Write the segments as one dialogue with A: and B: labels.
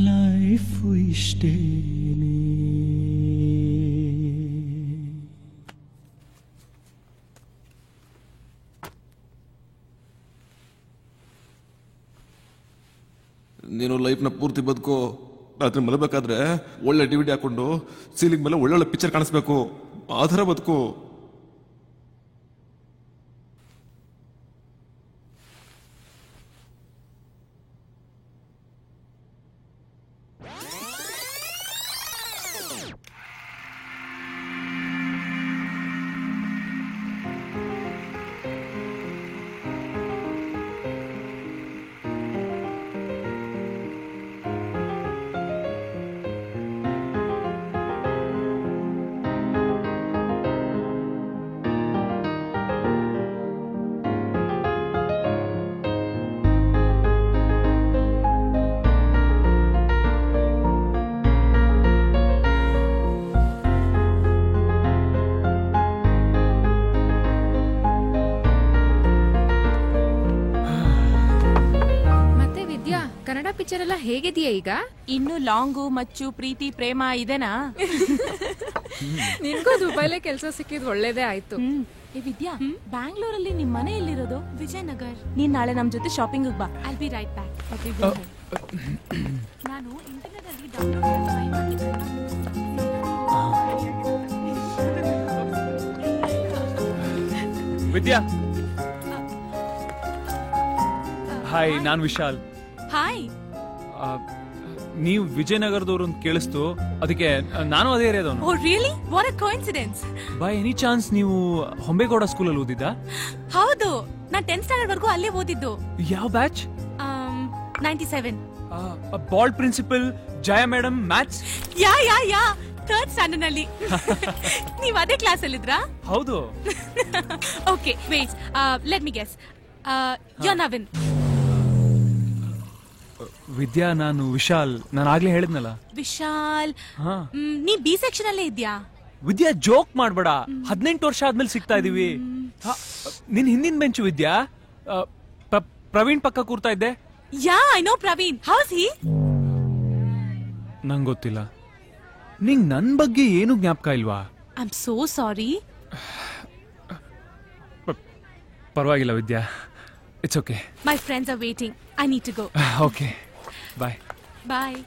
A: Life ಇಷ್ಟೇನೆ.
B: ನೀನು ಲೈಫ್ನ ಪೂರ್ತಿ ಬದುಕು. ರಾತ್ರಿ ಮಲಬೇಕಾದ್ರೆ ಒಳ್ಳೆ ಡಿವಿಡಿ ಹಾಕೊಂಡು ಸೀಲಿಂಗ್ ಮೇಲೆ ಒಳ್ಳೊಳ್ಳೆ ಪಿಕ್ಚರ್ ಕಾಣಿಸ್ಬೇಕು. ಆ ಥರ ಬದುಕು.
C: ಪಿಕ್ಚರ್ ಎಲ್ಲ ಹೇಗಿದೆಯಾ ಈಗ?
D: ಇನ್ನು ಲಾಂಗು, ಮಚ್ಚು, ಪ್ರೀತಿ, ಪ್ರೇಮ ಇದೆನಾ?
C: ನಿನ್ಗೂ ದುಬೈಲೇ ಕೆಲಸ ಸಿಕ್ಕಿದ್ ಒಳ್ಳೇದೇ ಆಯ್ತು.
D: ವಿದ್ಯಾ, ಬ್ಯಾಂಗ್ಳೂರಲ್ಲಿ ನಿಮ್ ಮನೆ ಎಲ್ಲಿರೋದು? ವಿಜಯನಗರ್. ನೀನ್ ನಾಳೆ ನಮ್ ಜೊತೆ ಶಾಪಿಂಗ್ ಬಾ. I'll be right back. Okay. ನಾನು ಇಂಟರ್ನೆಟ್ ಅಲ್ಲಿ ಡೌನ್ಲೋಡ್
E: ವಿದ್ಯಾ. ಹಾಯ್, ನಾನ್ ವಿಶಾಲ್.
D: ಹಾಯ್.
E: ನೀವು ವಿಜಯನಗರದವ್ರು ಅಂತ ಕೇಳಿಸ್ತು, ಅದಕ್ಕೆ ನಾನು ಅದೇ ಏರಿಯಾದವನು.
D: Oh really? What a coincidence.
E: By any chance ನೀವು ಹೊಂಬೇಗೌಡ ಸ್ಕೂಲಲ್ಲಿ ಓದಿದ್ದಾ?
D: ಹೌದು, ನಾನು 10th ಸ್ಟ್ಯಾಂಡರ್ಡ್ ವರೆಗೂ ಅಲ್ಲೇ ಓದಿದ್ದು.
E: ಯಾವ batch?
D: 97.
E: Bald principal, Jaya madam, maths.
D: Yeah 3rd standard ನಲ್ಲಿ. ನೀವು ಅದೇ ಕ್ಲಾಸ್ ಅಲ್ಲಿದ್ರಾ?
E: ಹೌದು.
D: Okay, wait, let me guess. You are Naveen.
E: Vidya, ನಾನು ವಿಶಾಲ್. ನಾನು ಆಗ್ಲೇ ಹೇಳಿದ್ನಲ್ಲ.
D: ವಿಶಾಲ್, ನೀ ಬಿ ಸೆಕ್ಷನ್ ಅಲ್ಲೇ ಇದ್ಯಾ?
E: ವಿದ್ಯಾ, ಜೋಕ್ ಮಾಡ್ಬೇಡ. 18 ವರ್ಷ ಆದ್ಮೇಲೆ ಸಿಗ್ತಾ ಇದೀವಿ. ನಿನ್ ಹಿಂದಿನ ಬೆಂಚು ವಿದ್ಯಾ. ಪ್ರವೀಣ್ ಪಕ್ಕ ಕೂರ್ತಾ ಇದ್ದೆ.
D: Yeah, I know Praveen. How's he?
E: ನಂಗೆ ಗೊತ್ತಿಲ್ಲ. ನಿಂಗ್ ನನ್ ಬಗ್ಗೆ ಏನು ಜ್ಞಾಪಕ ಇಲ್ವಾ?
D: I am so sorry.
E: ಪರವಾಗಿಲ್ಲ Vidya, it's okay.
D: My friends are waiting. I need to go.
E: Okay, bye.
D: Bye.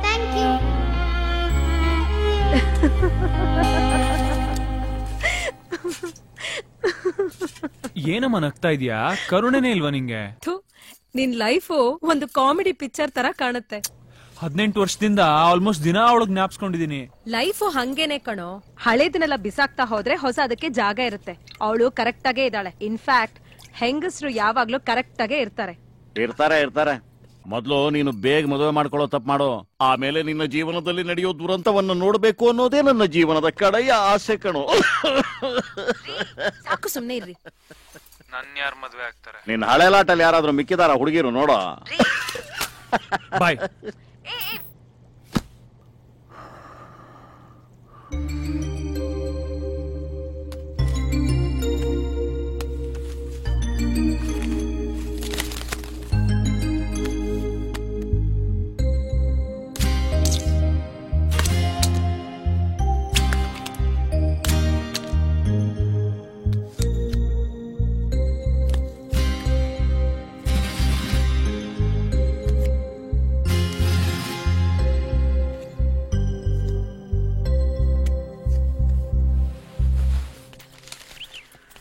F: Thank you.
E: ಏನಮ್ಮ ನಗ್ತಾ ಇದೀಯಾ? ಕರುಣೆನೇ ಇಲ್ವಾ ನಿಂಗೆ?
C: ನಿನ್ ಲೈಫು ಒಂದು ಕಾಮಿಡಿ ಪಿಕ್ಚರ್ ತರ ಕಾಣುತ್ತೆ.
E: 18 ವರ್ಷದಿಂದ ಆಲ್ಮೋಸ್ಟ್ ದಿನ ಅವಳಗ್ ಜ್ಞಾಪಿಸ್ಕೊಂಡಿದೀನಿ.
C: ಲೈಫು ಹಂಗೇನೆ ಕಣೋ. ಹಳೇದನ್ನೆಲ್ಲ ಬಿಸಾಕ್ತಾ ಹೋದ್ರೆ ಹೊಸ ಅದಕ್ಕೆ ಜಾಗ ಇರುತ್ತೆ. ಅವಳು ಕರೆಕ್ಟ್ ಆಗೇ ಇದ್ದಾಳೆ. ಇನ್ಫ್ಯಾಕ್ಟ್ ಹೆಂಗಸರು ಯಾವಾಗ್ಲೂ ಕರೆಕ್ಟ್ ಆಗೇ ಇರ್ತಾರೆ.
G: ಮೊದ್ಲು ನೀನು ಬೇಗ ಮದುವೆ ಮಾಡ್ಕೊಳ್ಳೋ ತಪ್ಪು ಮಾಡೋ. ಆಮೇಲೆ ನಿನ್ನ ಜೀವನದಲ್ಲಿ ನಡೆಯೋ ದುರಂತವನ್ನ ನೋಡ್ಬೇಕು ಅನ್ನೋದೇ ನನ್ನ ಜೀವನದ ಕಡೆಯ ಆಸೆ ಕಣೋ.
C: ಸಾಕು, ಸುಮ್ನೆ ಇರ್ರಿ.
E: ನನ್ ಯಾರು ಮದುವೆ ಆಗ್ತಾರೆ?
G: ನಿನ್ ಹಳೆ ಲಾಟಲ್ಲಿ ಯಾರಾದ್ರೂ ಮಿಕ್ಕಿದಾರ ಹುಡುಗಿರು ನೋಡೋ.
E: ಬಾಯ್.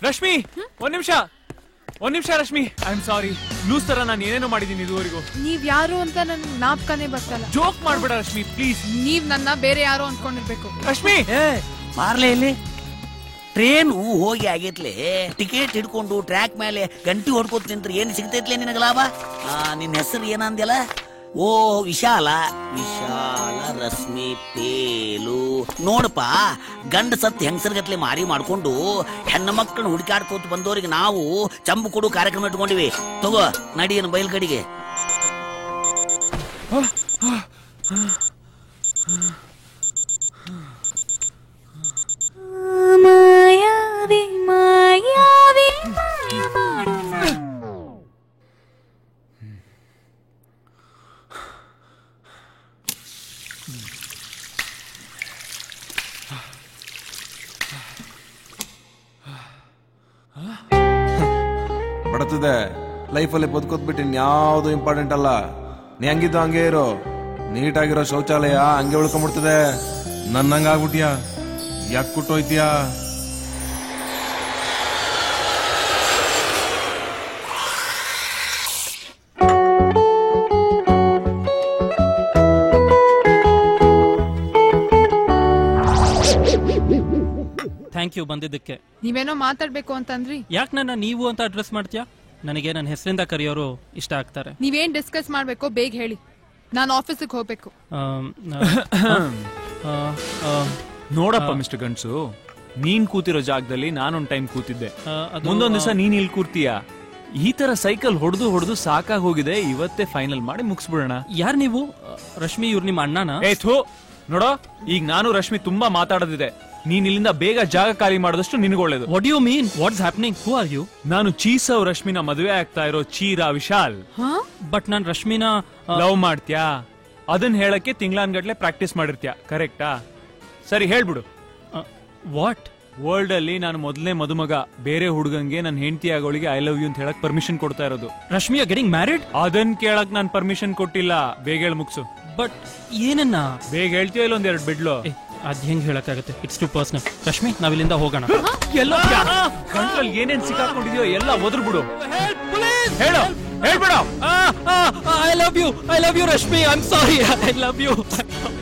E: ರಶ್ಮಿ, ಒಂದ್ ನಿಮಿಷ Rashmi. I am sorry. Loose ತರ ನಾನು ಏನೇನೋ ಮಾಡಿದೀನಿ ಇದುವರೆಗೂ.
C: ನೀವ್ ಯಾರು ಅಂತ ನನ್ ಜ್ಞಾಪಕನೇ ಬರ್ತಲ್ಲ.
E: ಜೋಕ್ ಮಾಡ್ಬೇಡ ರಶ್ಮಿ, ಪ್ಲೀಸ್.
C: ನೀವ್ ನನ್ನ ಬೇರೆ ಯಾರು ಅನ್ಕೊಂಡಿರ್ಬೇಕು.
E: ರಶ್ಮಿ,
H: ಮಾರ್ಲೆ ಇಲ್ಲಿ ಟ್ರೇನ್ ಹೋಗಿ ಆಗೈತ್ಲೆ. ಟಿಕೆಟ್ ಹಿಡ್ಕೊಂಡು ಟ್ರ್ಯಾಕ್ ಮೇಲೆ ಗಂಟಿ ಹೊಡ್ಕೋತ ನಿಂತ್ರೆ ಏನ್ ಸಿಗ್ತೈತ್ಲೆ ನಿನಗ ಲಾಭ? ನಿನ್ನ ಹೆಸರು ಏನಂದ್ಯಲ್ಲ? ಓ ವಿಶಾಲ ರಶ್ಮಿ ಪೇಲು. ನೋಡಪ್ಪ, ಗಂಡ ಸತ್ ಹೆಂಗಸರ್ಗತ್ಲೆ ಮಾರಿ ಮಾಡ್ಕೊಂಡು ಹೆಣ್ಣು ಮಕ್ಕಳನ್ನ ಹುಡುಕಾಡ್ಕೋತ ಬಂದವರಿಗೆ ನಾವು ಚಂಬು ಕೊಡು ಕಾರ್ಯಕ್ರಮ ಇಟ್ಕೊಂಡಿವಿ. ತಗೋ, ನಡಿಯನ್ ಬಯಲ್ಗಡಿಗೆ.
D: ಮಾಯಾವಿ ಮಾಯಾ
B: ಹೊಡತಿದೆ. ಲೈಫಲ್ಲಿ ಬದುಕೋದ್ಬಿಟ್ಟು ಇನ್ಯಾವುದು ಇಂಪಾರ್ಟೆಂಟ್ ಅಲ್ಲ. ನೀ ಹಂಗಿದ್ದು ಹಂಗೆ ಇರೋ. ನೀಟಾಗಿರೋ ಶೌಚಾಲಯ ಹಂಗೆ ಉಳ್ಕೊಂಡ್ಬಿಡ್ತದೆ. ನನ್ನಂಗ ಆಗ್ಬಿಟ್ಯಾ, ಯಾಕೆ ಕುಟ್ಟೋಯ್ತೀಯಾ?
F: ಥ್ಯಾಂಕ್ ಯು ಬಂದಿದ್ದಕ್ಕೆ.
I: ನೀವೇನೋ ಮಾತಾಡ್ಬೇಕು ಅಂತಂದ್ರಿ.
F: ಯಾಕೆ ನನ್ನ ನೀವು ಅಂತ ಅಡ್ರೆಸ್ ಮಾಡ್ತೀಯಾ? ನನಗೆ ನನ್ನ ಹೆಸರಿಂದ ಕರೆಯೋರು ಇಷ್ಟ ಆಗ್ತಾರೆ.
I: ನೀವೇನ್ ಡಿಸ್ಕಸ್ ಮಾಡ್ಬೇಕೋ ಬೇಗ ಹೇಳಿ, ನಾನು ಆಫೀಸಿಗೆ ಹೋಗ್ಬೇಕು.
E: ನೋಡಪ್ಪ ಮಿಸ್ಟರ್ ಗಂಡ್ಸು, ನೀನ್ ಕೂತಿರೋ ಜಾಗದಲ್ಲಿ ನಾನೊಂದ್ ಟೈಮ್ ಕೂತಿದ್ದೆ. ಮುಂದೊಂದ್ ದಿವಸ ನೀನ್ ಇಲ್ಲಿ ಕೂರ್ತೀಯ. ಈ ತರ ಸೈಕಲ್ ಹೊಡೆದು ಸಾಕಾಗಿ ಹೋಗಿದೆ. ಇವತ್ತೇ ಫೈನಲ್ ಮಾಡಿ ಮುಗಿಸ್ಬಿಡೋಣ.
F: ಯಾರು ನೀವು? ರಶ್ಮಿ, ಇವ್ರು ನಿಮ್ಮ ಅಣ್ಣನ?
E: ನೋಡೋ, ಈಗ ನಾನು ರಶ್ಮಿ ತುಂಬಾ ಮಾತಾಡೋದಿದೆ. ನೀನ್ ಇಲ್ಲಿಂದ ಬೇಗ ಜಾಗ ಖಾಲಿ ಮಾಡಿದಷ್ಟು ನಿನಗೊಳ್ಳೇದು.
F: What you mean? What's happening? Who are you?
E: ನಾನು ಚೀಸವ್ ರಶ್ಮಿನ ಮದುವೆ ಆಗ್ತಾ ಇರೋ ಚೀರಾ ವಿಶಾಲ್.
F: ಬಟ್ ನಾನ್ ರಶ್ಮಿನ
E: ಲವ್ ಮಾಡ್ತ್ಯಾ? ಅದನ್ನ ಹೇಳಕ್ಕೆ ತಿಂಗಳಾನ್ಗಟ್ಲೆ ಪ್ರಾಕ್ಟೀಸ್ ಮಾಡಿರ್ತ್ಯಾ, ಕರೆಕ್ಟಾ? ಸರಿ ಹೇಳ್ಬಿಡು.
F: ವಾಟ್?
E: ವರ್ಲ್ಡ್ ಅಲ್ಲಿ ನಾನು ಮೊದಲನೇ ಮದುಮಗ. ಬೇರೆ ಹುಡುಗಂಗೆ ನನ್ನ ಹೆಂಡತಿ ಆಗೋಳಿಗೆ ಐ ಲವ್ ಯು ಅಂತ ಹೇಳಕ್ ಪರ್ಮಿಷನ್ ಕೊಡ್ತಾ ಇರೋದು.
F: Rashmi are getting married?
E: ಅದನ್ ಕೇಳಕ್ ನಾನು ಪರ್ಮಿಷನ್ ಕೊಟ್ಟಿಲ್ಲ. ಬೇಗ ಹೇಳಿ ಮುಗ್ಸು.
F: ಬಟ್ ಏನನ್ನ?
E: ಬೇಗ ಹೇಳ್ತೀಯ ಇಲ್ಲ ಒಂದೆರಡು ಬಿಡ್ಲು?
F: ಅದ್ ಹೆಂಗ್ ಹೇಳಕ್ಕಾಗತ್ತೆ? It's too personal. ರಶ್ಮಿ, ನಾವಿಲ್ಲಿಂದ ಹೋಗೋಣ.
E: ಎಲ್ಲ ಗಂಟ್ಲಲ್ಲಿ ಏನೇನ್ ಸಿಕ್ಕಾಕೊಂಡಿದ್ಯೋ ಎಲ್ಲ ಒದ್ರ ಬಿಡು. ಹೇಳು, ಹೇಳ್ಬಿಡು.
F: I love you Rashmi, I am sorry, I love you.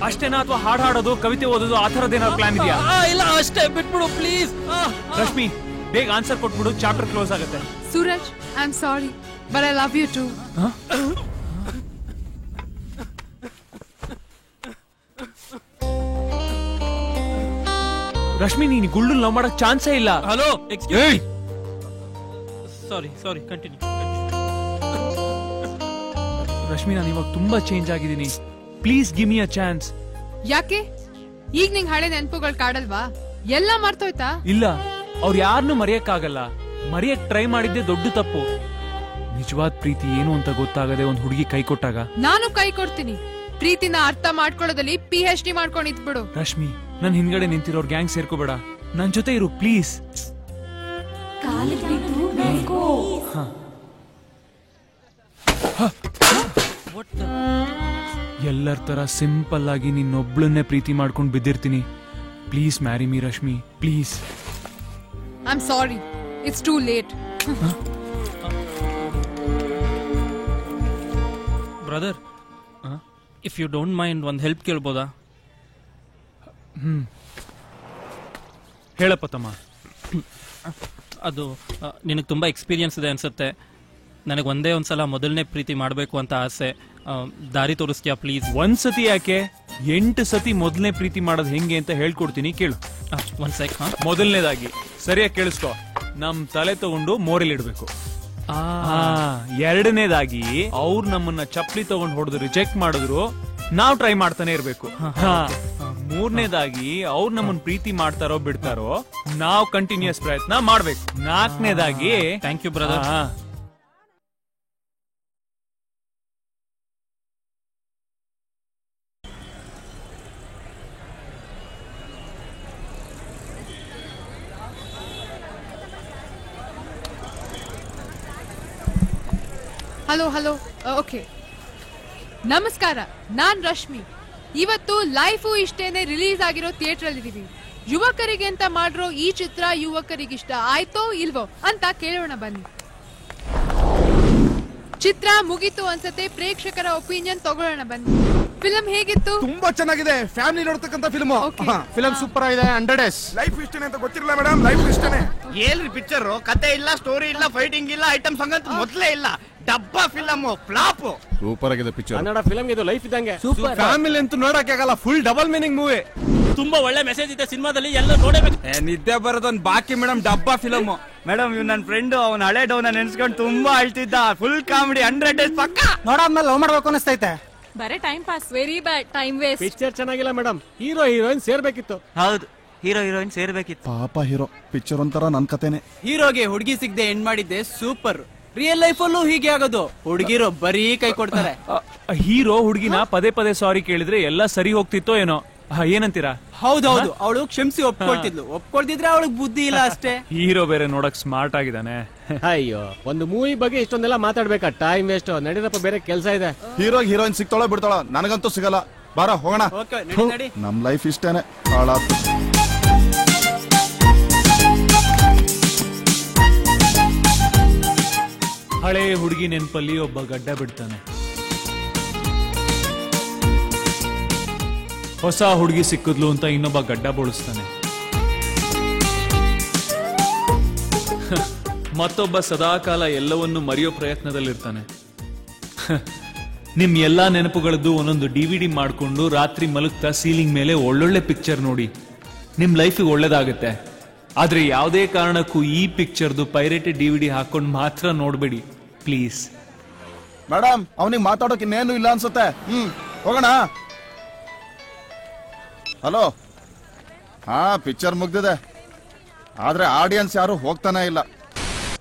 E: ಅಷ್ಟೇನಾ ಅಥವಾ ಹಾಡು ಹಾಡೋದು, ಕವಿತೆ ಓದೋದು ಆ ತರದೇನಾದ್ರು ಪ್ಲಾನ್ ಇದೆಯಾ?
F: ಇಲ್ಲ, ಅಷ್ಟೇ, ಬಿಟ್ಬಿಡು ಪ್ಲೀಸ್.
E: ರಶ್ಮಿ, ಬೇಗ ಆನ್ಸರ್ ಕೊಟ್ಬಿಡು, ಚಾಪ್ಟರ್ ಕ್ಲೋಸ್ ಆಗುತ್ತೆ.
I: Suraj, I am sorry but I love you too.
E: Rashmi, ನೀನ್ ಗುಳ್ಳು ಲವ್ ಮಾಡಕ್ ಚಾನ್ಸೇ ಇಲ್ಲ.
F: Hello, excuse. Sorry, continue.
E: Rashmi, ನಾನು ಇವಾಗ ತುಂಬಾ ಚೇಂಜ್ ಆಗಿದ್ದೀನಿ. Please give me a chance.
I: ಯಾಕೆ ಈಗ ನಿಂಗ್ ಹಳೆ ನೆನಪುಗಳು ಕಾಡಲ್ವಾ? ಎಲ್ಲ ಮರ್ತೋಯ್ತಾ?
E: ಇಲ್ಲ, ಅವ್ರು ಯಾರನ್ನೂ ಮರೆಯಕ್ಕಾಗಲ್ಲ. ಮರೆಯಕ್ ಟ್ರೈ ಮಾಡಿದ್ದೆ ದೊಡ್ಡ ತಪ್ಪು. ನಿಜವಾದ ಪ್ರೀತಿ ಏನು ಅಂತ ಗೊತ್ತಾಗದೆ ಒಂದ್ ಹುಡುಗಿ ಕೈ ಕೊಟ್ಟಾಗ
I: ನಾನು ಕೈ ಕೊಡ್ತೀನಿ. ಪ್ರೀತಿನ ಅರ್ಥ ಮಾಡ್ಕೊಳ್ಳೋದಲ್ಲಿ PhD ಮಾಡ್ಕೊಂಡು ಇದ್ಬಿಡು.
E: ರಶ್ಮಿ, ನನ್ ಹಿಂದ್ಗಡೆ ನಿಂತಿರೋರ್ ಗ್ಯಾಂಗ್ ಸೇರ್ಕೋಬೇಡ. ನನ್ ಜೊತೆ ಇರು ಪ್ಲೀಸ್. ಎಲ್ಲರ ತರ ಸಿಂಪಲ್ ಆಗಿ ನಿನ್ನೊಬ್ಳನ್ನೇ ಪ್ರೀತಿ ಮಾಡ್ಕೊಂಡು ಬಿದ್ದಿರ್ತೀನಿ. Please marry me Rashmi, please.
I: I am sorry, it's too late.
F: Brother, if you don't mind ಒಂದ್ ಹೆಲ್ಪ್ ಕೇಳ್ಬೋದಾ?
E: ಹೇಳಪ್ಪ ತಮ್ಮ.
F: ಅದು ನಿನಗೆ ತುಂಬಾ ಎಕ್ಸ್ಪೀರಿಯನ್ಸ್ ಇದೆ ಅನ್ಸುತ್ತೆ. ನನಗೆ ಒಂದೇ ಒಂದ್ಸಲ ಮೊದಲನೇ ಪ್ರೀತಿ ಮಾಡಬೇಕು ಅಂತ ಆಸೆ. ದಾರಿ ತೋರಿಸ್ತೀಯಾ ಪ್ಲೀಸ್?
E: ಒಂದ್ಸತಿ ಯಾಕೆ, 8 ಸತಿ ಮೊದಲನೇ ಪ್ರೀತಿ ಮಾಡೋದು ಹೆಂಗೆ ಅಂತ ಹೇಳ್ಕೊಡ್ತೀನಿ, ಕೇಳು.
F: ಒಂದ್ ಸೆಕ್.
E: ಮೊದಲನೇದಾಗಿ ಸರಿಯಾಗಿ ಕೇಳಿಸ್ಕೊ, ನಮ್ ತಲೆ ತಗೊಂಡು ಮೋರಿಲ್ ಇಡ್ಬೇಕು. ಎರಡನೇದಾಗಿ ಅವ್ರು ನಮ್ಮನ್ನ ಚಪ್ಪಲಿ ತಗೊಂಡು ಹೊಡೆದು ರಿಜೆಕ್ಟ್ ಮಾಡಿದ್ರು ನಾವ್ ಟ್ರೈ ಮಾಡ್ತಾನೆ ಇರ್ಬೇಕು. ಮೂರನೇದಾಗಿ ಅವ್ರು ನಮ್ಮನ್ನ ಪ್ರೀತಿ ಮಾಡ್ತಾರೋ ಬಿಡ್ತಾರೋ ನಾವ್ ಕಂಟಿನ್ಯೂಸ್ ಪ್ರಯತ್ನ ಮಾಡ್ಬೇಕು. ನಾಲ್ಕನೇದಾಗಿ
F: thank you brother.
I: Hello, okay. ನಮಸ್ಕಾರ, ನಾನ್ ರಶ್ಮಿ. ಇವತ್ತು ಲೈಫು ಇಷ್ಟೇನೆ ರಿಲೀಸ್ ಆಗಿರೋ ಥಿಯೇಟರ್ ಅಲ್ಲಿ ಇದೀವಿ. ಯುವಕರಿಗೆ ಅಂತ ಮಾಡಿರೋ ಈ ಚಿತ್ರ ಯುವಕರಿಗಿಷ್ಟ ಆಯ್ತೋ ಇಲ್ವೋ ಅಂತ ಕೇಳೋಣ ಬನ್ನಿ. ಚಿತ್ರ ಮುಗೀತು ಅನ್ಸತ್ತೆ, ಪ್ರೇಕ್ಷಕರ ಒಪಿನಿಯನ್ ತಗೊಳ್ಳೋಣ ಬನ್ನಿ. ಫಿಲಂ ಹೇಗಿತ್ತು?
J: ತುಂಬಾ ಚೆನ್ನಾಗಿದೆ, ಫ್ಯಾಮಿಲಿ ನೋಡ್ತಕ್ಕಂತ ಫಿಲ್ಮ್.
K: ಫಿಲಂ ಸೂಪರ್ ಆಗಿದೆ, 100 ಡೇಸ್.
J: ಲೈಫ್ ಇಷ್ಟನೇ ಅಂತ ಗೊತ್ತಿರಲ್ಲ ಮೇಡಮ್, ಲೈಫ್ ಇಷ್ಟನೇ.
G: ಏನ್ರಿ ಪಿಕ್ಚರ್? ಕತೆ ಇಲ್ಲ, ಸ್ಟೋರಿ ಇಲ್ಲ, ಫೈಟಿಂಗ್ ಇಲ್ಲ, ಐಟಮ್ ಸಂಗತಿ ಮೊದಲೇ ಇಲ್ಲ. ಡಬ್ಬಾ ಫಿಲಂ, ಫ್ಲಾಪ್.
J: ಸೂಪರ್ ಆಗಿದೆ ಪಿಕ್ಚರ್.
K: ಕನ್ನಡ ಫಿಲಂ ಇದು ಲೈಫ್ ಇದ್ದಂಗೆ.
J: ಫ್ಯಾಮಿಲಿ ಅಂತೂ ನೋಡಕ್ಕೆ ಆಗಲ್ಲ, ಫುಲ್ ಡಬಲ್ ಮೀನಿಂಗ್ ಮೂವಿ.
F: ತುಂಬಾ ಒಳ್ಳೆ ಮೆಸೇಜ್ ಇದೆ ಸಿನಿಮಾದಲ್ಲಿ, ಎಲ್ಲ ನೋಡಬೇಕು.
K: ನಿದ್ದೆ ಬರೋದೊಂದು ಬಾಕಿ ಮೇಡಮ್, ಡಬ್ಬಾ ಫಿಲಂ. ಮೇಡಮ್, ಇವ್ ನನ್ನ ಫ್ರೆಂಡ್, ಅವ್ನ ಹಳೆ ಡೌನ್ ನೆನ್ಸ್ಕೊಂಡು ತುಂಬಾ ಅಳ್ತಿದ್ದ. ಫುಲ್ ಕಾಮಿಡಿ, 100 ಡೇಸ್ ಪಕ್ಕ. ನೋಡಾದ್ಮೇಲೆ ಲವ್ ಮಾಡ್ಬೇಕು ಅನಿಸ್ತೈತೆ.
D: ಬರೇ time pass.
C: Very bad, time waste.
K: Picture ಚೆನ್ನಾಗಿಲ್ಲ ಮೇಡಮ್, ಹೀರೋ ಹೀರೋಯಿನ್ ಸೇರ್ಬೇಕಿತ್ತು.
L: ಹೌದು, ಹೀರೋ ಹೀರೋಯಿನ್ ಸೇರ್ಬೇಕಿತ್ತು.
J: ಪಾಪ ಹೀರೋ. ಪಿಕ್ಚರ್ ಒಂಥರ ನನ್ ಕತೆನೆ.
L: ಹೀರೋಗೆ ಹುಡುಗಿ ಸಿಗದೆ ಎಂಡ್ ಮಾಡಿದ್ದೆ ಸೂಪರ್. ರಿಯಲ್ ಲೈಫ್ ಅಲ್ಲೂ ಹೀಗೆ ಆಗೋದು, ಹುಡುಗಿರು ಬರೀ ಕೈ ಕೊಡ್ತಾರೆ.
E: ಹೀರೋ ಹುಡುಗಿನ ಪದೇ ಪದೇ ಸಾರಿ ಕೇಳಿದ್ರೆ ಎಲ್ಲ ಸರಿ ಹೋಗ್ತಿತ್ತೋ ಏನೋ. ಏನಂತೀರಾ?
L: ಹೌದೌದು, ಅವಳು ಕ್ಷಮಿಸಿ ಒಪ್ಕೊಳ್ತಿದ್ಲು. ಒಪ್ಕೊಳ್ತಿದ್ರೆ ಅವಳಿಗೆ ಬುದ್ಧಿ ಇಲ್ಲ ಅಷ್ಟೇ.
E: ಹೀರೋ ಬೇರೆ ನೋಡಕ್ ಸ್ಮಾರ್ಟ್ ಆಗಿದ್ದಾನೆ.
M: ಅಯ್ಯೋ, ಒಂದು ಮೂವಿ ಬಗ್ಗೆ ಇಷ್ಟೊಂದೆಲ್ಲ ಮಾತಾಡ್ಬೇಕಾ? Time waste. ನಡೀರಪ್ಪ, ಬೇರೆ ಕೆಲಸ ಇದೆ.
J: ಹೀರೋ ಹೀರೋಯಿನ್ ಸಿಗ್ತಾಳೋ ಬಿಡ್ತಾಳ, ನನಗಂತೂ ಸಿಗಲ್ಲ. ಬಾರ ಹೋಗೋಣ. ನಮ್ ಲೈಫ್ ಇಷ್ಟೇನೆ ಹಾಳಾತು.
E: ಹಳೆ ಹುಡುಗಿ ನೆನ್ಪಲ್ಲಿ ಒಬ್ಬ ಗಡ್ಡ ಬಿಡ್ತಾನೆ. ಹೊಸ ಹುಡುಗಿ ಸಿಕ್ಕಿದ್ಲು ಅಂತ ಇನ್ನೊಬ್ಬ ಗಡ್ಡ ಬೋಳಿಸ್ತಾನೆ. ಮತ್ತೊಬ್ಬ ಸದಾಕಾಲ ಎಲ್ಲವನ್ನು ಮರೆಯೋ ಪ್ರಯತ್ನದಲ್ಲಿರ್ತಾನೆ. ನಿಮ್ ಎಲ್ಲಾ ನೆನಪುಗಳದ್ದು ಒಂದೊಂದು DVD ಮಾಡ್ಕೊಂಡು ರಾತ್ರಿ ಮಲಗ್ತಾ ಸೀಲಿಂಗ್ ಮೇಲೆ ಒಳ್ಳೊಳ್ಳೆ ಪಿಕ್ಚರ್ ನೋಡಿ. ನಿಮ್ ಲೈಫಿಗೆ ಒಳ್ಳೇದಾಗುತ್ತೆ. ಆದ್ರೆ ಯಾವುದೇ ಕಾರಣಕ್ಕೂ ಈ ಪಿಕ್ಚರ್ದು ಪೈರೇಟೆಡ್ DVD ಹಾಕೊಂಡು ಮಾತ್ರ ನೋಡ್ಬೇಡಿ ಪ್ಲೀಸ್.
J: ಮೇಡಮ್, ಅವನಿಗೆ ಮಾತಾಡೋಕೆ ಇನ್ನೇನು ಇಲ್ಲ ಅನ್ಸುತ್ತೆ. ಹೋಗೋಣ. ಹಲೋ. ಹಾ, ಪಿಕ್ಚರ್ ಮುಗ್ದಿದೆ. ಆದ್ರೆ ಆಡಿಯನ್ಸ್ ಯಾರು ಹೋಗ್ತಾನೆ ಇಲ್ಲ.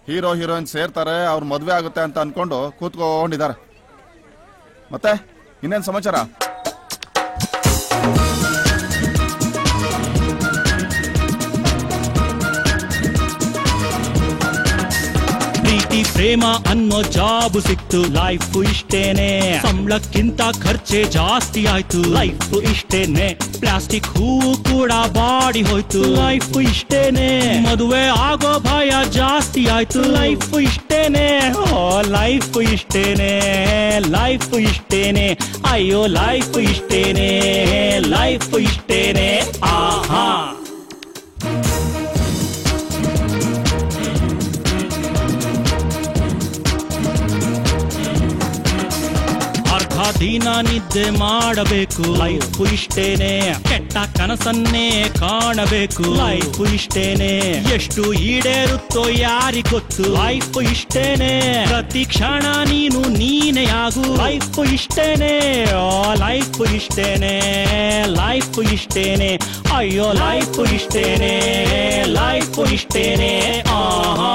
J: ಹೀರೋ ಹೀರೋಯಿನ್ ಸೇರ್ತಾರೆ, ಅವ್ರ ಮದ್ವೆ ಆಗುತ್ತೆ ಅಂತ ಅನ್ಕೊಂಡು ಕೂತ್ಕೊಂಡಿದ್ದಾರೆ. ಮತ್ತೆ ಇನ್ನೇನ್ ಸಮಾಚಾರ?
N: ಪ್ರೀತಿ ಪ್ರೇಮ ಅನ್ನೋ ಜಾಬ್ ಸಿಕ್ತು, ಲೈಫ್ ಇಷ್ಟೇನೆ. ಸಂಬಳಕ್ಕಿಂತ ಖರ್ಚೆ ಜಾಸ್ತಿ ಆಯ್ತು, ಲೈಫ್ ಇಷ್ಟೇನೆ. ಪ್ಲಾಸ್ಟಿಕ್ ಹೂವು ಕೂಡ ಬಾಡಿ ಹೋಯ್ತು, ಲೈಫ್ ಇಷ್ಟೇನೆ. ಮದುವೆ ಆಗೋ ಭಯ ಜಾಸ್ತಿ ಆಯ್ತು, ಲೈಫ್ ಇಷ್ಟೇನೆ. ಓ ಲೈಫ್ ಇಷ್ಟೇನೆ, ಲೈಫ್ ಇಷ್ಟೇನೆ. ಅಯ್ಯೋ ಲೈಫ್ ಇಷ್ಟೇನೆ, ಲೈಫ್ ಇಷ್ಟೇನೆ. ಆಹಾ. ದಿನ ನಿದ್ದೆ ಮಾಡಬೇಕು, ಲೈಫ್ ಇಷ್ಟೇನೆ. ಕೆಟ್ಟ ಕನಸನ್ನೇ ಕಾಣಬೇಕು, ಲೈಫ್ ಇಷ್ಟೇನೆ. ಎಷ್ಟು ಈಡೇರುತ್ತೋ ಯಾರಿಗ್ ಗೊತ್ತು, ಲೈಫ್ ಇಷ್ಟೇನೆ. ಪ್ರತಿ ಕ್ಷಣ ನೀನೇ ಆಗು, ಲೈಫ್ ಇಷ್ಟೇನೆ. ಲೈಫ್ ಇಷ್ಟೇನೆ, ಲೈಫ್ ಇಷ್ಟೇನೆ. ಅಯ್ಯೋ ಲೈಫ್ ಇಷ್ಟೇನೆ, ಲೈಫ್ ಇಷ್ಟೇನೆ. ಆಹಾ.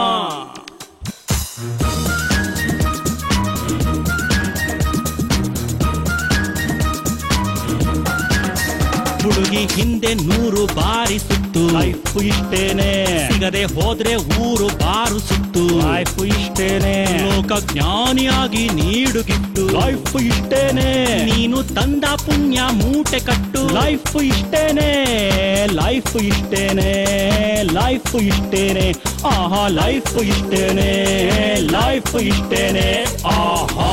N: ಹುಡುಗಿ ಹಿಂದೆ 100 ಬಾರಿ ಸುತ್ತು, ಲೈಫ್ ಇಷ್ಟೇನೆ. ಸಿಗದೆ ಹೋದ್ರೆ ಊರು ಬಾರು ಸುತ್ತು, ಲೈಫ್ ಇಷ್ಟೇನೆ. ಲೋಕ ಜ್ಞಾನಿಯಾಗಿ ನೀಡು ಗಿಟ್ಟು, ಲೈಫ್ ಇಷ್ಟೇನೆ. ನೀನು ತಂದ ಪುಣ್ಯ ಮೂಟೆ ಕಟ್ಟು, ಲೈಫ್ ಇಷ್ಟೇನೆ. ಲೈಫ್ ಇಷ್ಟೇನೆ, ಲೈಫ್ ಇಷ್ಟೇನೆ. ಆಹಾ ಲೈಫ್ ಇಷ್ಟೇನೆ, ಲೈಫ್ ಇಷ್ಟೇನೆ. ಆಹಾ.